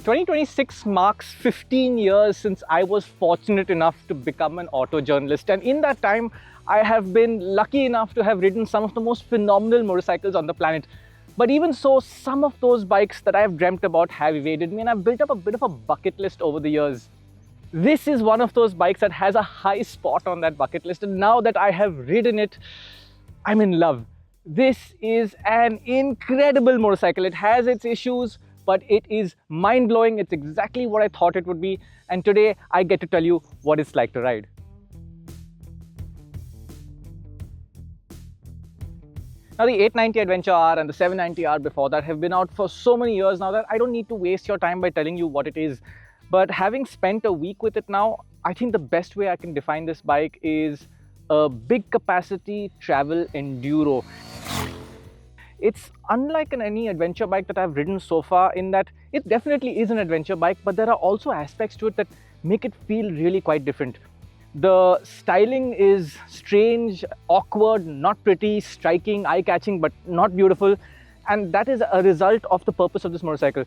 2026 marks 15 years since I was fortunate enough to become an auto journalist, and in that time I have been lucky enough to have ridden some of the most phenomenal motorcycles on the planet. But even so, some of those bikes that I have dreamt about have evaded me, and I've built up a bit of a bucket list over the years. This is one of those bikes that has a high spot on that bucket list, and now that I have ridden it, I'm in love. This is an incredible motorcycle. It has its issues, but it is mind-blowing. It's exactly what I thought it would be, and today I get to tell you what it's like to ride. Now, the 890 Adventure R and the 790 R before that have been out for so many years now that I don't need to waste your time by telling you what it is. But having spent a week with it now, I think the best way I can define this bike is a big capacity travel enduro. It's unlike any adventure bike that I've ridden so far in that it definitely is an adventure bike, but there are also aspects to it that make it feel really quite different. The styling is strange, awkward, not pretty, striking, eye-catching, but not beautiful. And that is a result of the purpose of this motorcycle.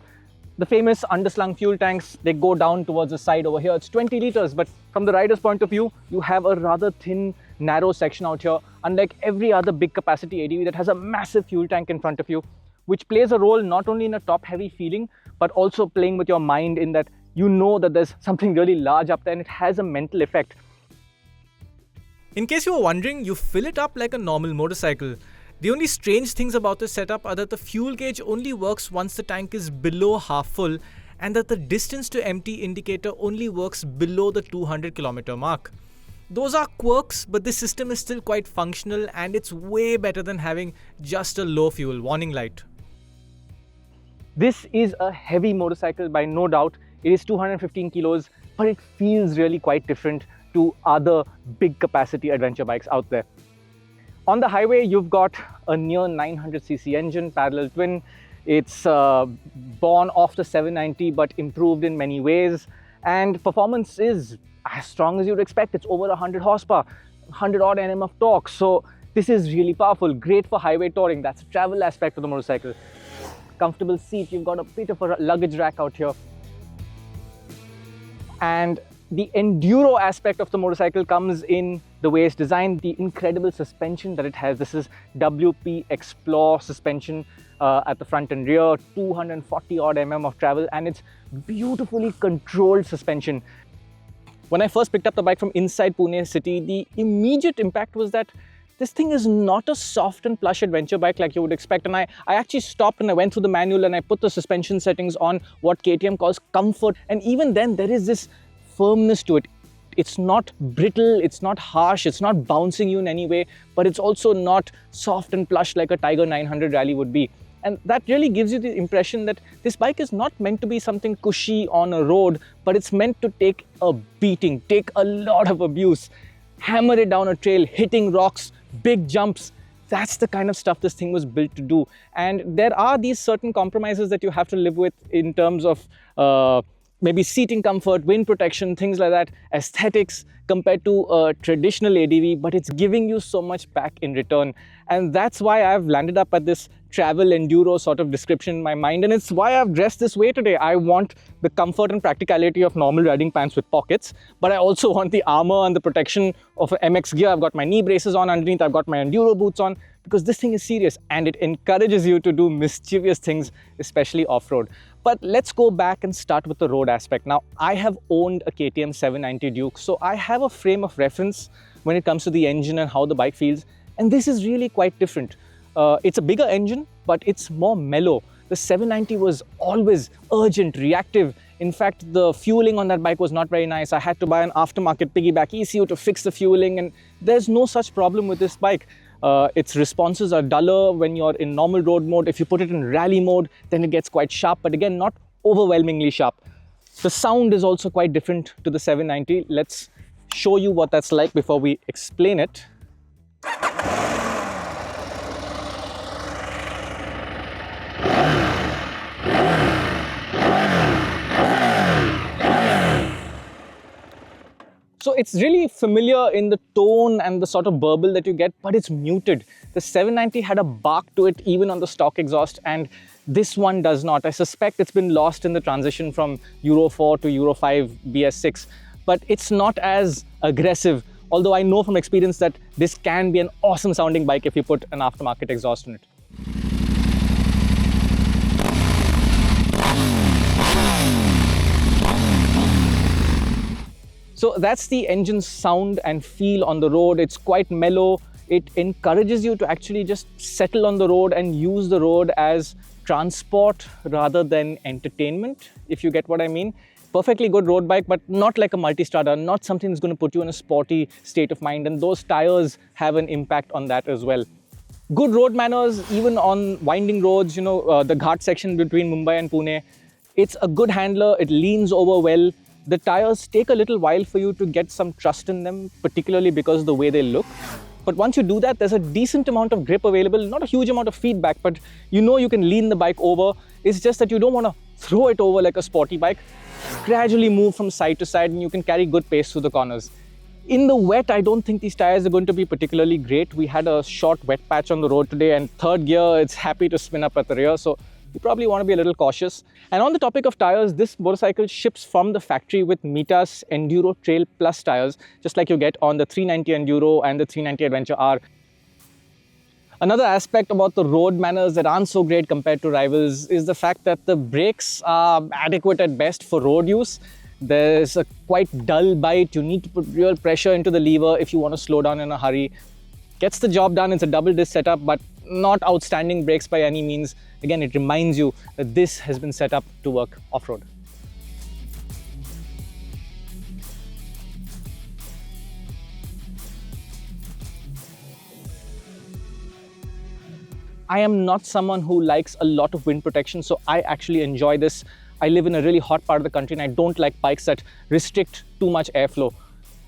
The famous underslung fuel tanks, they go down towards the side over here. It's 20 liters, but from the rider's point of view, you have a rather thin, narrow section out here, unlike every other big capacity ADV that has a massive fuel tank in front of you, which plays a role not only in a top-heavy feeling, but also playing with your mind in that you know that there's something really large up there, and it has a mental effect. In case you were wondering, you fill it up like a normal motorcycle. The only strange things about this setup are that the fuel gauge only works once the tank is below half full, and that the distance to empty indicator only works below the 200 kilometer mark. Those are quirks, but this system is still quite functional, and it's way better than having just a low fuel warning light. This is a heavy motorcycle by no doubt. It is 215 kilos, but it feels really quite different to other big capacity adventure bikes out there. On the highway, you've got a near 900cc engine, parallel twin. It's born off the 790 but improved in many ways, and performance is as strong as you'd expect. It's over 100 horsepower, 100 odd Nm of torque, so this is really powerful, great for highway touring. That's the travel aspect of the motorcycle. Comfortable seat, you've got a bit of a luggage rack out here. And the enduro aspect of the motorcycle comes in the way it's designed, the incredible suspension that it has. This is WP Explore suspension at the front and rear, 240 odd mm of travel, and it's beautifully controlled suspension. When I first picked up the bike from inside Pune city, the immediate impact was that this thing is not a soft and plush adventure bike like you would expect. And I actually stopped and I went through the manual and I put the suspension settings on what KTM calls comfort. And even then, there is this firmness to it. It's not brittle, it's not harsh, it's not bouncing you in any way, but it's also not soft and plush like a Tiger 900 Rally would be. And that really gives you the impression that this bike is not meant to be something cushy on a road, but it's meant to take a beating, take a lot of abuse, hammer it down a trail, hitting rocks, big jumps. That's the kind of stuff this thing was built to do. And there are these certain compromises that you have to live with in terms of maybe seating comfort, wind protection, things like that, aesthetics compared to a traditional ADV, but it's giving you so much back in return. And that's why I've landed up at this travel enduro sort of description in my mind, and it's why I've dressed this way today. I want the comfort and practicality of normal riding pants with pockets, but I also want the armor and the protection of an MX gear. I've got my knee braces on underneath, I've got my enduro boots on, because this thing is serious and it encourages you to do mischievous things, especially off-road. But let's go back and start with the road aspect. Now, I have owned a KTM 790 Duke, so I have a frame of reference when it comes to the engine and how the bike feels, and this is really quite different. It's a bigger engine, but it's more mellow. The 790 was always urgent, reactive. In fact, the fueling on that bike was not very nice. I had to buy an aftermarket piggyback ECU to fix the fueling, and there's no such problem with this bike. Its responses are duller when you're in normal road mode. If you put it in rally mode, then it gets quite sharp, but again, not overwhelmingly sharp. The sound is also quite different to the 790. Let's show you what that's like before we explain it. So it's really familiar in the tone and the sort of burble that you get, but it's muted. The 790 had a bark to it even on the stock exhaust, and this one does not. I suspect it's been lost in the transition from Euro 4 to Euro 5 BS6, but it's not as aggressive. Although I know from experience that this can be an awesome sounding bike if you put an aftermarket exhaust in it. So that's the engine's sound and feel on the road. It's quite mellow. It encourages you to actually just settle on the road and use the road as transport rather than entertainment, if you get what I mean. Perfectly good road bike, but not like a multi-strada, not something that's going to put you in a sporty state of mind. And those tires have an impact on that as well. Good road manners, even on winding roads, the ghat section between Mumbai and Pune. It's a good handler. It leans over well. The tires take a little while for you to get some trust in them, particularly because of the way they look. But once you do that, there's a decent amount of grip available, not a huge amount of feedback, but you can lean the bike over. It's just that you don't want to throw it over like a sporty bike. Gradually move from side to side and you can carry good pace through the corners. In the wet, I don't think these tires are going to be particularly great. We had a short wet patch on the road today, and third gear, it's happy to spin up at the rear. So you probably want to be a little cautious. And on the topic of tires, this motorcycle ships from the factory with Mita's Enduro Trail Plus tires, just like you get on the 390 Enduro and the 390 Adventure R. Another aspect about the road manners that aren't so great compared to rivals is the fact that the brakes are adequate at best for road use. There's a quite dull bite. You need to put real pressure into the lever if you want to slow down in a hurry. Gets the job done. It's a double disc setup, but not outstanding brakes by any means. Again, it reminds you that this has been set up to work off-road. I am not someone who likes a lot of wind protection, so I actually enjoy this. I live in a really hot part of the country and I don't like bikes that restrict too much airflow.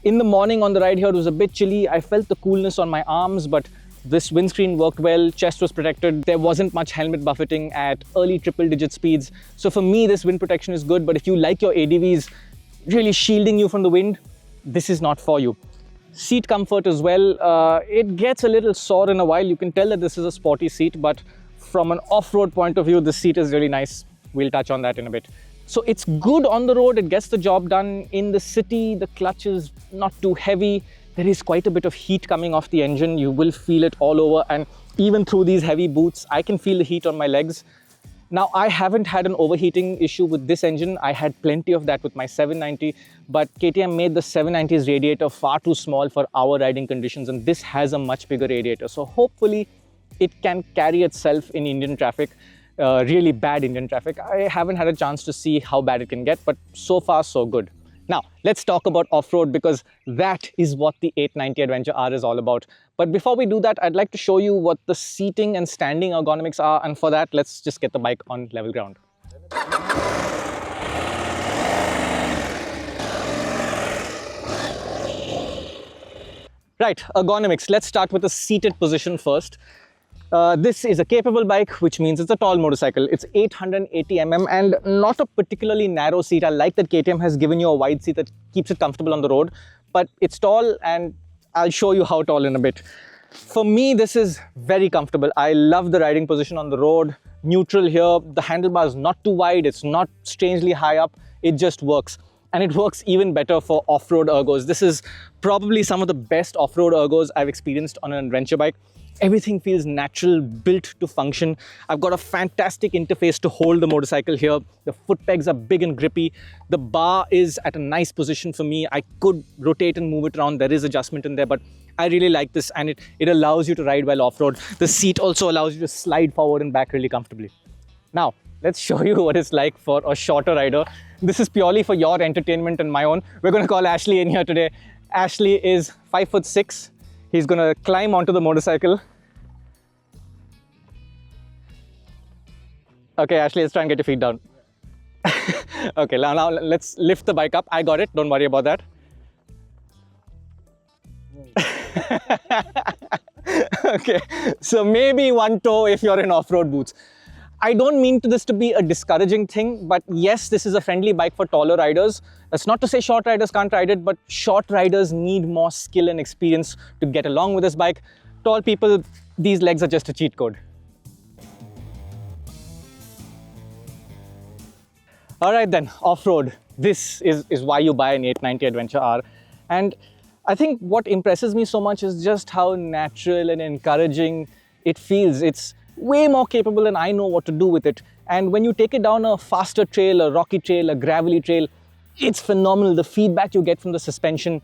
In the morning on the ride here, it was a bit chilly. I felt the coolness on my arms, but this windscreen worked well, chest was protected. There wasn't much helmet buffeting at early triple-digit speeds. So for me, this wind protection is good, but if you like your ADVs really shielding you from the wind, this is not for you. Seat comfort as well. It gets a little sore in a while. You can tell that this is a sporty seat, but from an off-road point of view, this seat is really nice. We'll touch on that in a bit. So it's good on the road. It gets the job done. In the city, the clutch is not too heavy. There is quite a bit of heat coming off the engine. You will feel it all over. And even through these heavy boots, I can feel the heat on my legs. Now, I haven't had an overheating issue with this engine. I had plenty of that with my 790, but KTM made the 790's radiator far too small for our riding conditions, and this has a much bigger radiator. So hopefully it can carry itself in Indian traffic, really bad Indian traffic. I haven't had a chance to see how bad it can get, but so far so good. Now, let's talk about off-road, because that is what the 890 Adventure R is all about. But before we do that, I'd like to show you what the seating and standing ergonomics are. And for that, let's just get the bike on level ground. Right, ergonomics. Let's start with the seated position first. This is a capable bike, which means it's a tall motorcycle. It's 880 mm and not a particularly narrow seat. I like that KTM has given you a wide seat that keeps it comfortable on the road, but it's tall, and I'll show you how tall in a bit. For me, this is very comfortable. I love the riding position on the road. Neutral here. The handlebar is not too wide. It's not strangely high up. It just works. And it works even better for off-road ergos. This is probably some of the best off-road ergos I've experienced on an adventure bike. Everything feels natural, built to function. I've got a fantastic interface to hold the motorcycle here. The foot pegs are big and grippy. The bar is at a nice position for me. I could rotate and move it around. There is adjustment in there, but I really like this, and it allows you to ride well off-road. The seat also allows you to slide forward and back really comfortably. Now, let's show you what it's like for a shorter rider. This is purely for your entertainment and my own. We're going to call Ashley in here today. Ashley is 5'6". He's going to climb onto the motorcycle. Okay, Ashley, let's try and get your feet down. Okay, now let's lift the bike up. I got it. Don't worry about that. Okay, so maybe one toe if you're in off-road boots. I don't mean this to be a discouraging thing, but yes, this is a friendly bike for taller riders. That's not to say short riders can't ride it, but short riders need more skill and experience to get along with this bike. Tall people, these legs are just a cheat code. All right then, off-road. This is why you buy an 890 Adventure R. And I think what impresses me so much is just how natural and encouraging it feels. It's way more capable and I know what to do with it. And when you take it down a faster trail, a rocky trail, a gravelly trail, it's phenomenal. The feedback you get from the suspension,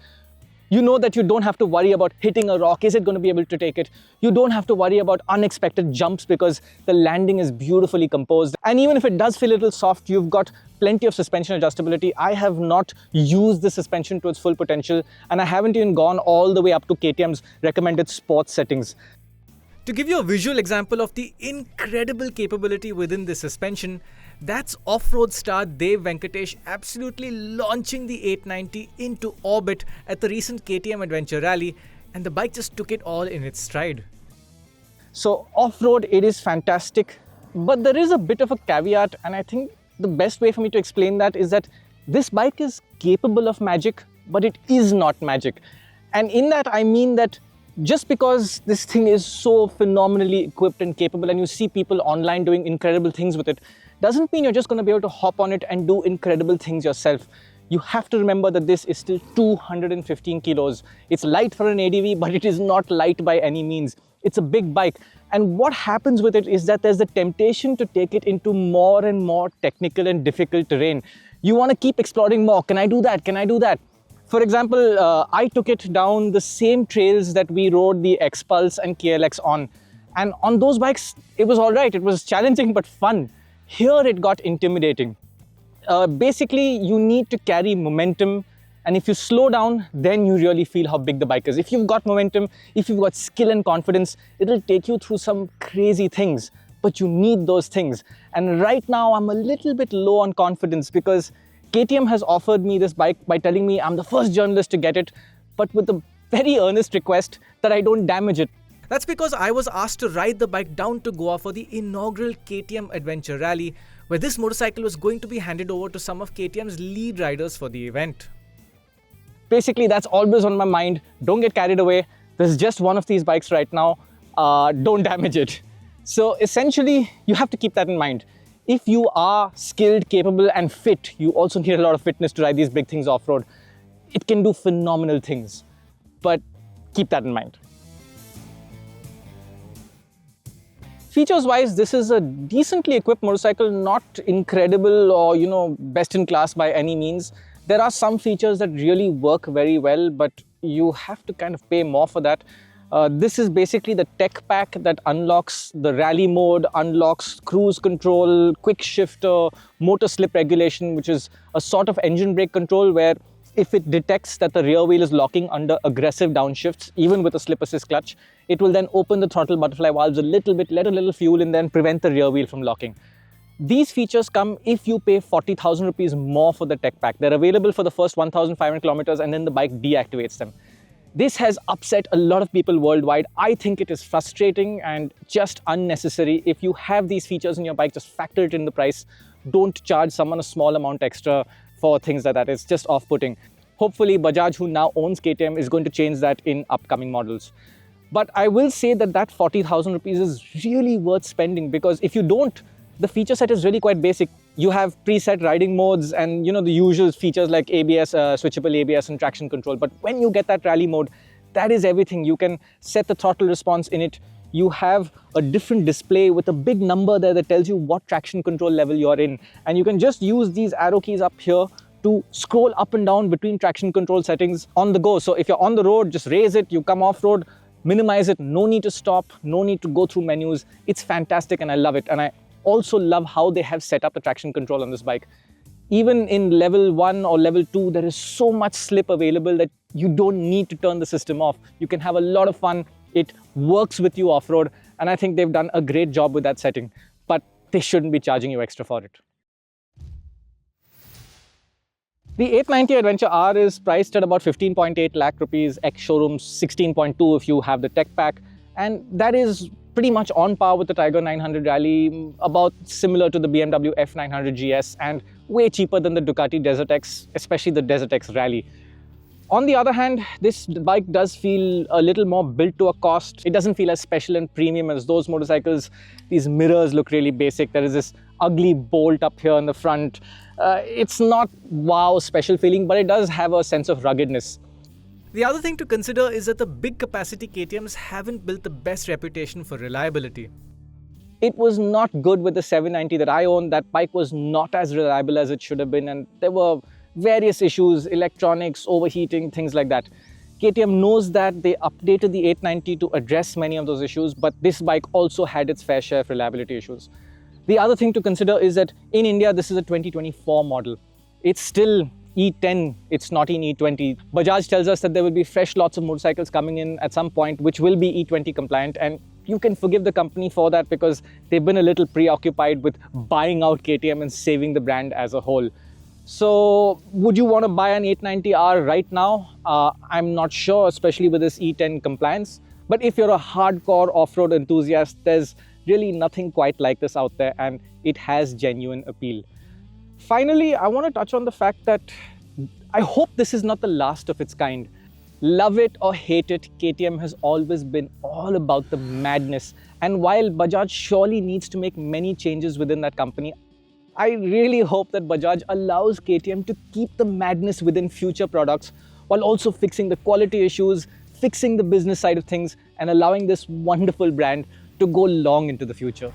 you know that you don't have to worry about hitting a rock. Is it going to be able to take it? You don't have to worry about unexpected jumps because the landing is beautifully composed. And even if it does feel a little soft, you've got plenty of suspension adjustability. I have not used the suspension to its full potential, and I haven't even gone all the way up to KTM's recommended sports settings. To give you a visual example of the incredible capability within this suspension, that's off-road star Dev Venkatesh absolutely launching the 890 into orbit at the recent KTM Adventure Rally, and the bike just took it all in its stride. So off-road, it is fantastic, but there is a bit of a caveat, and I think the best way for me to explain that is that this bike is capable of magic, but it is not magic. And in that, I mean that just because this thing is so phenomenally equipped and capable and you see people online doing incredible things with it, doesn't mean you're just going to be able to hop on it and do incredible things yourself. You have to remember that this is still 215 kilos. It's light for an ADV, but it is not light by any means. It's a big bike. And what happens with it is that there's the temptation to take it into more and more technical and difficult terrain. You want to keep exploring more. Can I do that? Can I do that? For example, I took it down the same trails that we rode the X-Pulse and KLX on. And on those bikes, it was all right. It was challenging but fun. Here it got intimidating. Basically, you need to carry momentum. And if you slow down, then you really feel how big the bike is. If you've got momentum, if you've got skill and confidence, it'll take you through some crazy things. But you need those things. And right now, I'm a little bit low on confidence because KTM has offered me this bike by telling me I'm the first journalist to get it, but with a very earnest request that I don't damage it. That's because I was asked to ride the bike down to Goa for the inaugural KTM Adventure Rally, where this motorcycle was going to be handed over to some of KTM's lead riders for the event. Basically, that's always on my mind. Don't get carried away. There's just one of these bikes right now. Don't damage it. So essentially, you have to keep that in mind. If you are skilled, capable and fit, you also need a lot of fitness to ride these big things off-road. It can do phenomenal things, but keep that in mind. Features-wise, this is a decently equipped motorcycle, not incredible or, best in class by any means. There are some features that really work very well, but you have to kind of pay more for that. This is basically the tech pack that unlocks the rally mode, unlocks cruise control, quick shifter, motor slip regulation, which is a sort of engine brake control where if it detects that the rear wheel is locking under aggressive downshifts, even with a slip assist clutch, it will then open the throttle butterfly valves a little bit, let a little fuel in, then prevent the rear wheel from locking. These features come if you pay 40,000 rupees more for the tech pack. They're available for the first 1,500 kilometers and then the bike deactivates them. This has upset a lot of people worldwide. I think it is frustrating and just unnecessary. If you have these features in your bike, just factor it in the price. Don't charge someone a small amount extra for things like that. It's just off-putting. Hopefully, Bajaj, who now owns KTM, is going to change that in upcoming models. But I will say that 40,000 rupees is really worth spending because if you don't, the feature set is really quite basic. You have preset riding modes and the usual features like ABS, switchable ABS and traction control. But when you get that rally mode, that is everything. You can set the throttle response in it. You have a different display with a big number there that tells you what traction control level you're in. And you can just use these arrow keys up here to scroll up and down between traction control settings on the go. So if you're on the road, just raise it, you come off road, minimize it, no need to stop, no need to go through menus. It's fantastic and I love it. And I also love how they have set up the traction control on this bike. Even in level 1 or level 2, there is so much slip available that you don't need to turn the system off. You can have a lot of fun. It works with you off-road, and I think they've done a great job with that setting, but they shouldn't be charging you extra for it. The 890 Adventure R is priced at about 15.8 lakh rupees, ex-showroom 16.2 if you have the tech pack, and that is pretty much on par with the Tiger 900 Rally, about similar to the BMW F900 GS, and way cheaper than the Ducati Desert X, especially the Desert X Rally. On the other hand, this bike does feel a little more built to a cost. It doesn't feel as special and premium as those motorcycles. These mirrors look really basic. There is this ugly bolt up here in the front. It's not wow special feeling, but it does have a sense of ruggedness. The other thing to consider is that the big capacity KTMs haven't built the best reputation for reliability. It was not good with the 790 that I owned. That bike was not as reliable as it should have been, and there were various issues, electronics, overheating, things like that. KTM knows that. They updated the 890 to address many of those issues, but this bike also had its fair share of reliability issues. The other thing to consider is that in India, this is a 2024 model. It's still E10, it's not in E20. Bajaj tells us that there will be fresh lots of motorcycles coming in at some point, which will be E20 compliant, and you can forgive the company for that because they've been a little preoccupied with buying out KTM and saving the brand as a whole. So would you want to buy an 890R right now? I'm not sure, especially with this E10 compliance. But if you're a hardcore off-road enthusiast, there's really nothing quite like this out there, and it has genuine appeal. Finally, I want to touch on the fact that I hope this is not the last of its kind. Love it or hate it, KTM has always been all about the madness. And while Bajaj surely needs to make many changes within that company, I really hope that Bajaj allows KTM to keep the madness within future products while also fixing the quality issues, fixing the business side of things, and allowing this wonderful brand to go long into the future.